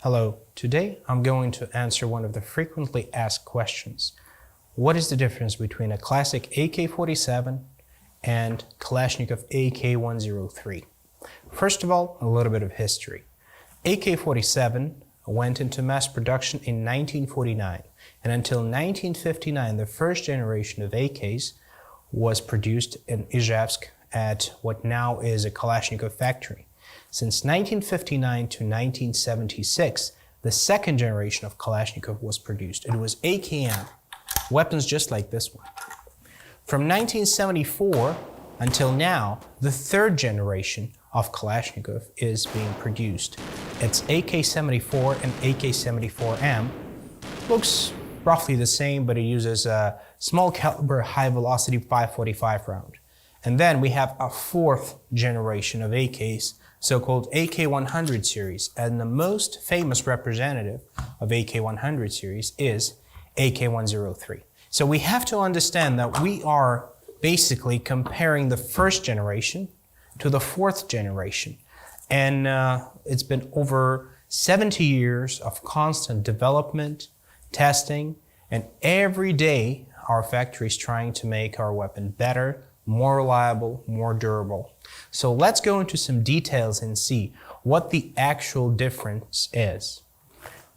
Hello, today I'm going to answer one of the frequently asked questions. What is the difference between a classic AK-47 and Kalashnikov AK103? First of all, a little bit of history. AK-47 went into mass production in 1949, and until 1959 the first generation of AKs was produced in Izhevsk at what now is a Kalashnikov factory. Since 1959 to 1976, the second generation of Kalashnikov was produced. It was AKM, weapons just like this one. From 1974 until now, the third generation of Kalashnikov is being produced. It's AK-74 and AK-74M. Looks roughly the same, but it uses a small caliber high velocity 545 round. And then we have a fourth generation of AKs, so-called AK100 series, and the most famous representative of AK100 series is AK103. So we have to understand that we are basically comparing the first generation to the fourth generation. And it's been over 70 years of constant development, testing, and every day our factory is trying to make our weapon better, more reliable, more durable. So let's go into some details and see what the actual difference is.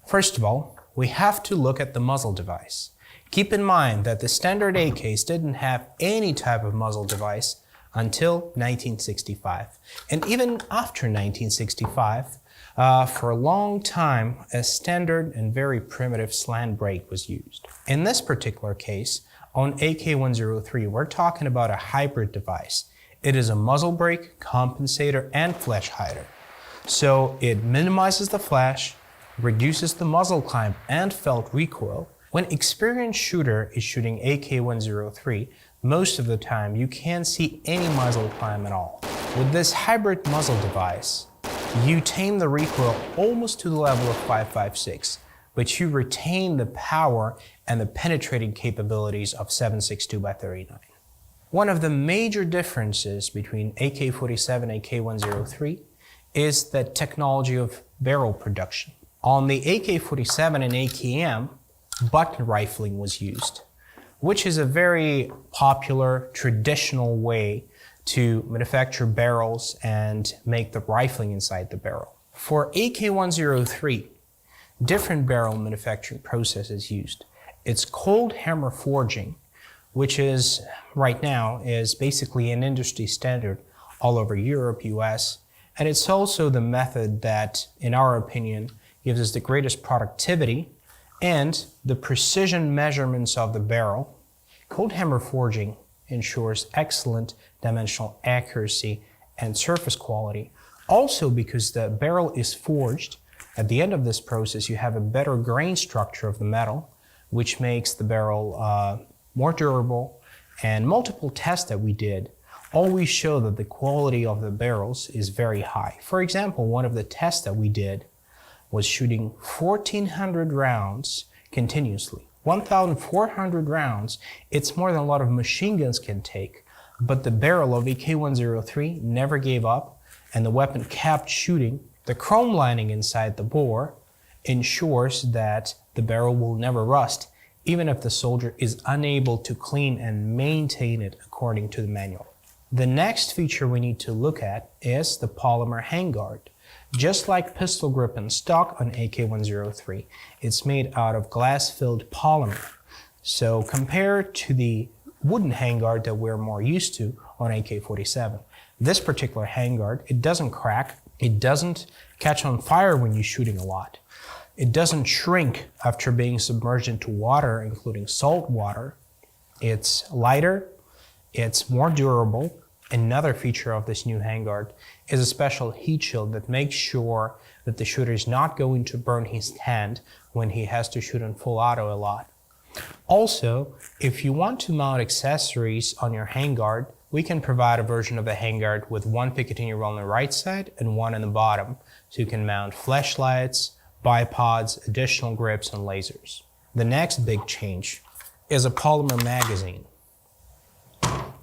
First of all, we have to look at the muzzle device. Keep in mind that the standard AKs didn't have any type of muzzle device until 1965. And even after 1965, for a long time, a standard and very primitive slant brake was used. In this particular case, on AK103, we're talking about a hybrid device. It is a muzzle brake, compensator, and flash hider. So it minimizes the flash, reduces the muzzle climb and felt recoil. When experienced shooter is shooting AK103, most of the time you can't see any muzzle climb at all. With this hybrid muzzle device, you tame the recoil almost to the level of 5.56, but you retain the power and the penetrating capabilities of 7.62x39. One of the major differences between AK-47 and AK-103 is the technology of barrel production. On the AK-47 and AKM, button rifling was used, which is a very popular, traditional way to manufacture barrels and make the rifling inside the barrel. For AK-103, different barrel manufacturing process is used. It's cold hammer forging, which is right now is basically an industry standard all over Europe, US, and it's also the method that, in our opinion, gives us the greatest productivity and the precision measurements of the barrel. Cold hammer forging ensures excellent dimensional accuracy and surface quality. Also, because the barrel is forged, at the end of this process you have a better grain structure of the metal, which makes the barrel more durable. And multiple tests that we did always show that the quality of the barrels is very high. For example, one of the tests that we did was shooting 1,400 rounds continuously. 1,400 rounds, it's more than a lot of machine guns can take, but the barrel of AK-103 never gave up and the weapon kept shooting. The chrome lining inside the bore ensures that the barrel will never rust, even if the soldier is unable to clean and maintain it according to the manual. The next feature we need to look at is the polymer handguard. Just like pistol grip and stock on AK-103, it's made out of glass-filled polymer. So compared to the wooden handguard that we're more used to on AK-47, this particular handguard, it doesn't crack, it doesn't catch on fire when you're shooting a lot. It doesn't shrink after being submerged into water, including salt water. It's lighter, it's more durable. Another feature of this new handguard is a special heat shield that makes sure that the shooter is not going to burn his hand when he has to shoot in full auto a lot. Also, if you want to mount accessories on your handguard, we can provide a version of the handguard with one Picatinny roll on the right side and one on the bottom, so you can mount flashlights, bipods, additional grips, and lasers. The next big change is a polymer magazine.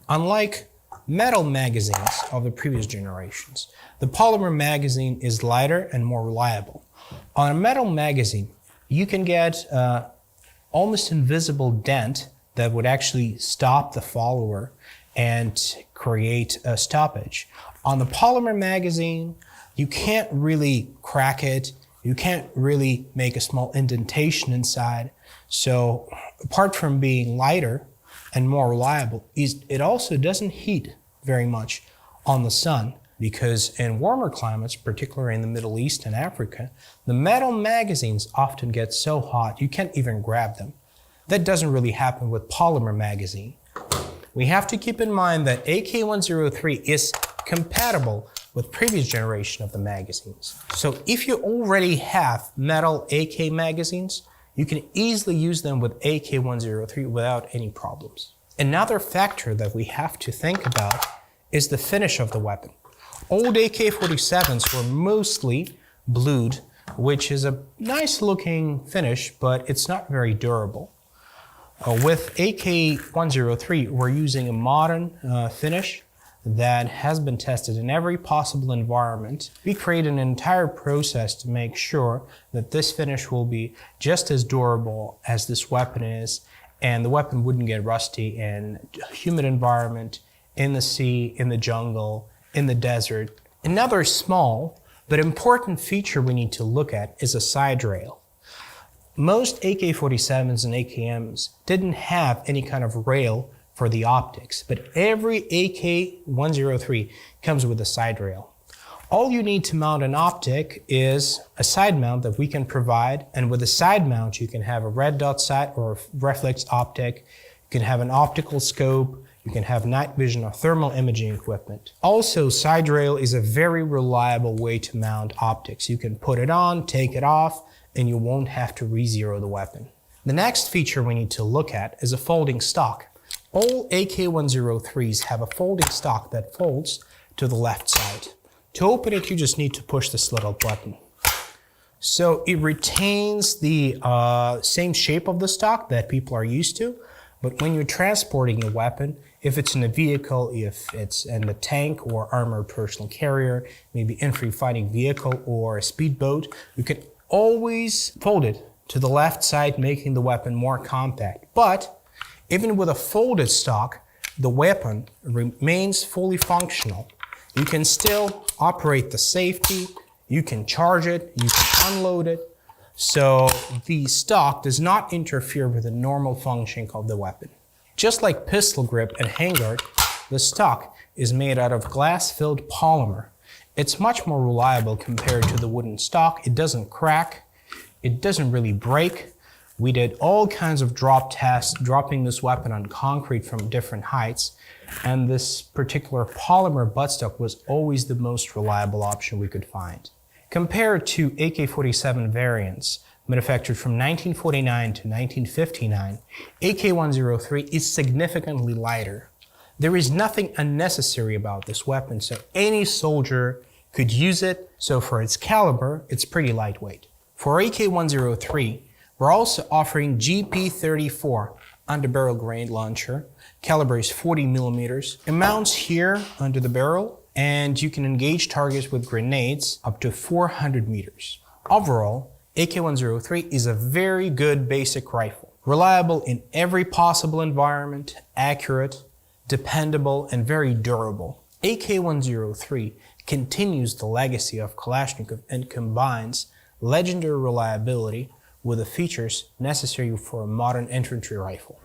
Unlike metal magazines of the previous generations. The polymer magazine is lighter and more reliable. On a metal magazine, you can get almost invisible dent that would actually stop the follower and create a stoppage. On the polymer magazine, you can't really crack it, you can't really make a small indentation inside. So apart from being lighter and more reliable, it also doesn't heat very much on the sun, because in warmer climates, particularly in the Middle East and Africa, the metal magazines often get so hot you can't even grab them. That doesn't really happen with polymer magazine. We have to keep in mind that AK103 is compatible with previous generation of the magazines. So if you already have metal AK magazines, you can easily use them with AK103 without any problems. Another factor that we have to think about is the finish of the weapon. Old AK-47s were mostly blued, which is a nice looking finish, but it's not very durable. With AK103, we're using a modern finish that has been tested in every possible environment. We create an entire process to make sure that this finish will be just as durable as this weapon is, and the weapon wouldn't get rusty in a humid environment, in the sea, in the jungle, in the desert. Another small but important feature we need to look at is a side rail. Most AK-47s and AKMs didn't have any kind of rail for the optics, but every AK-103 comes with a side rail. All you need to mount an optic is a side mount that we can provide, and with a side mount you can have a red dot sight or a reflex optic, you can have an optical scope, you can have night vision or thermal imaging equipment. Also, side rail is a very reliable way to mount optics. You can put it on, take it off, and you won't have to re-zero the weapon. The next feature we need to look at is a folding stock. All AK-103s have a folding stock that folds to the left side. To open it, you just need to push this little button. So it retains the same shape of the stock that people are used to, but when you're transporting a weapon, if it's in a vehicle, if it's in a tank or armored personal carrier, maybe infantry fighting vehicle or a speedboat, you can always fold it to the left side, making the weapon more compact. But even with a folded stock, the weapon remains fully functional. You can still operate the safety, you can charge it, you can unload it. So the stock does not interfere with the normal functioning of the weapon. Just like pistol grip and handguard, the stock is made out of glass-filled polymer. It's much more reliable compared to the wooden stock. It doesn't crack, it doesn't really break. We did all kinds of drop tests, dropping this weapon on concrete from different heights, and this particular polymer buttstock was always the most reliable option we could find. Compared to AK-47 variants manufactured from 1949 to 1959, AK-103 is significantly lighter. There is nothing unnecessary about this weapon, so any soldier could use it. So for its caliber, it's pretty lightweight. For AK-103, we're also offering GP34 underbarrel grenade launcher. Caliber is 40 millimeters. It mounts here under the barrel, and you can engage targets with grenades up to 400 meters. Overall, AK-103 is a very good basic rifle. Reliable in every possible environment, accurate, dependable, and very durable. AK-103 continues the legacy of Kalashnikov and combines legendary reliability with the features necessary for a modern infantry rifle.